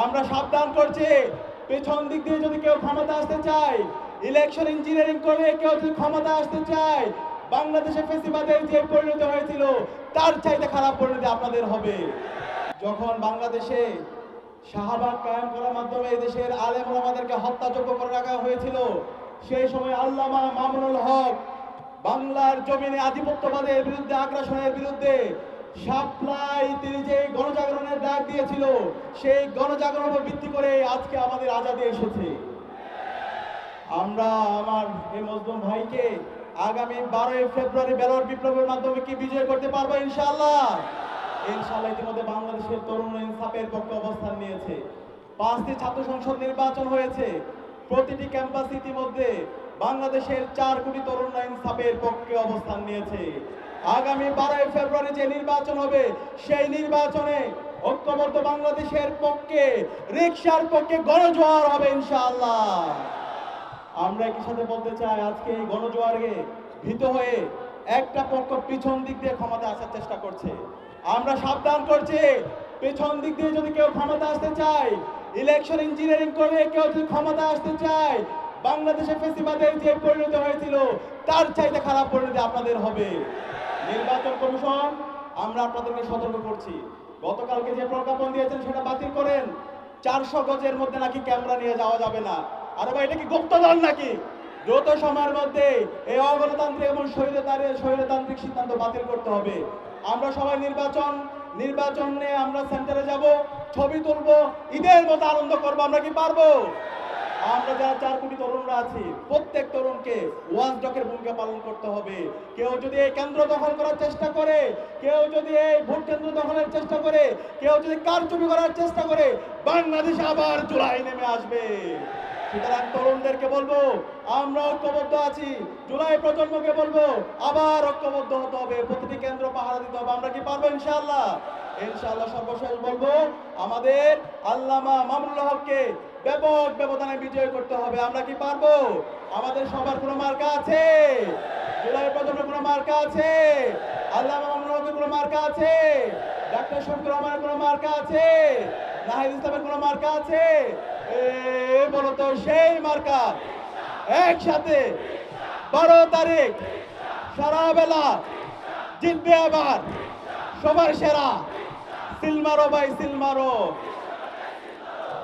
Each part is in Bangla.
আমরা সাবধান করছি, পেছন দিক দিয়ে যদি কেউ ক্ষমতা আসতে চায়, ইলেকশন ইঞ্জিনিয়ারিং করে কেউ যদি ক্ষমতা আসতে চায়, বাংলাদেশে ফেসিবাদের যে পরিণতি হয়েছিল তার চাইতে খারাপ পরিণতি আপনাদের হবে। যখন বাংলাদেশে শাহবাগ কায়েম করার মাধ্যমে দেশের আলেম ওলামাদেরকে হত্যাযোগ্য করে রাখা হয়েছিল, সেই সময় আল্লামা মামুনুল হক বাংলার জমিনে আধিপত্যবাদের বিরুদ্ধে, আগ্রাসনের বিরুদ্ধে সাপ্লাই তিনি যে গণজাগরণের ডাক দিয়েছিল, সেই গণজাগরণের ভিত্তি করে আজকে আমাদের আজাদি এসেছে। আমরা আমার এই মজলুম ভাইকে আগামী 12 ফেব্রুয়ারি ব্যালট বিপ্লবের মাধ্যমে কি বিজয় করতে পারবো ইনশাআল্লাহ। ইনশাআল্লাহ ইতিমধ্যে বাংলাদেশের তরুণ ইনসাফের পক্ষে অবস্থান নিয়েছে। 5টি ছাত্র সংসদ নির্বাচন হয়েছে। প্রতিটি ক্যাম্পাস ইতিমধ্যে বাংলাদেশের 4 কোটি তরুণ ইনসাফের পক্ষে অবস্থান নিয়েছে। আগামী 12 ফেব্রুয়ারি যে নির্বাচন হবে, সেই নির্বাচনে ঐক্যবদ্ধ বাংলাদেশের পক্ষে, রিকশার পক্ষে গণজোয়ার হবে ইনশাআল্লাহ। আমরা একই সাথে বলতে চাই, আজকে এই গণজোয়ারে ভীত হয়ে একটা পক্ষ পিছন দিক দিয়ে ক্ষমতা আসার চেষ্টা করছে। আমরা সাবধান করছি, পেছন দিক দিয়ে যদি কেউ ক্ষমতা আসতে চায়, ইলেকশন ইঞ্জিনিয়ারিং করে কেউ যদি ক্ষমতা আসতে চায়, বাংলাদেশে ফেসিবাদের যে পরিণতি হয়েছিল তার চাইতে খারাপ পরিণতি আপনাদের হবে। নির্বাচন কমিশন, আমরা আপনাদেরকে সতর্ক করছি, গতকালকে যে প্রজ্ঞাপন দিয়েছেন সেটা বাতিল করেন। 400 গজের মধ্যে নাকি ক্যামেরা নিয়ে যাওয়া যাবে না। আরে ভাই, এটা কি গুপ্তধন নাকি? দ্রুত সময়ের মধ্যে এই অগণতান্ত্রিক এবং স্বৈরতান্ত্রিক সিদ্ধান্ত বাতিল করতে হবে। আমরা সবাই নির্বাচন নিয়ে আমরা সেন্টারে যাব, ছবি তুলবো, ঈদের মতো আনন্দ করবো। আমরা কি পারবো? আমরা যারা 4 কোটি তরুণরা আছি, প্রত্যেক তরুণকে ওয়াচডগের ভূমিকা পালন করতে হবে। কেউ যদি এই কেন্দ্র দখল করার চেষ্টা করে, কেউ যদি এই ভোট কেন্দ্র দখলের চেষ্টা করে, কেউ যদি কারচুপি করার চেষ্টা করে, বাংলাদেশ আবার জুলাই নেমে আসবে। সুতরাং তরুণদেরকে বলবো, আমরা ঐক্যবদ্ধ আছি। জুলাই প্রজন্মকে বলবো, আবার ঐক্যবদ্ধ হতে হবে, প্রতিটি কেন্দ্র পাহারা দিতে হবে। আমরা কি পারবো ইনশাআল্লাহ? ইনশাআল্লাহ। সর্বশেষ বলবো, আমাদের আল্লামা মামুনুল হককে ব্যাপক ব্যবধানে বিজয় করতে হবে। আমরা কি পারবো? আমাদের সবার কোনো মার্কা আছে? জুলাই প্রজন্মের কোনো মার্কা আছে? আল্লামা মামুনুল হকের কোনো মার্কা আছে? ডাক্তার শফিকুর রহমানের কোনো মার্কা আছে? নাহিদ ইসলামের কোনো মার্কা আছে? বলো তো সেই মার্কা। একসাথে 12 তারিখ সারা বেলা জিতবে আবার সবার সেরা। সিল মারো ভাই, সিল মারো।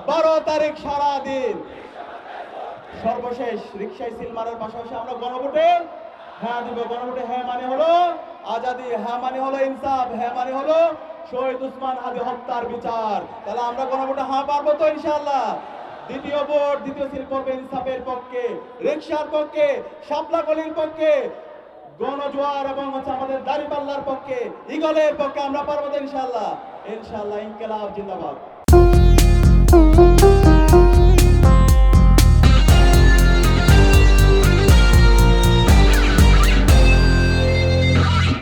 12 তারিখ সারা দিন। সর্বশেষ রিকশায় সিল মারার পাশাপাশি আমরা গণভোটে হ্যাঁ দিব। গণভোটে হ্যাঁ মানে হলো আজাদি, হ্যাঁ মানে হলো ইনসাফ, হ্যাঁ মানে হলো শহীদ উসমান হাদি হত্যার বিচার। তাহলে আমরা গণভোটে হ্যাঁ পারবো তো ইনশাআল্লাহ? দ্বিতীয় ভোট, দ্বিতীয় সিল পড়বে ইনসাফের পক্ষে, রিকশার পক্ষে, শাপলা গলির পক্ষে, গণজোয়ার এবং আমাদের দাঁড়িপাল্লার পক্ষে, ইগলের পক্ষে। আমরা পারবো তো ইনশাআল্লাহ? ইনশাআল্লাহ। ইনকিলাব জিন্দাবাদ।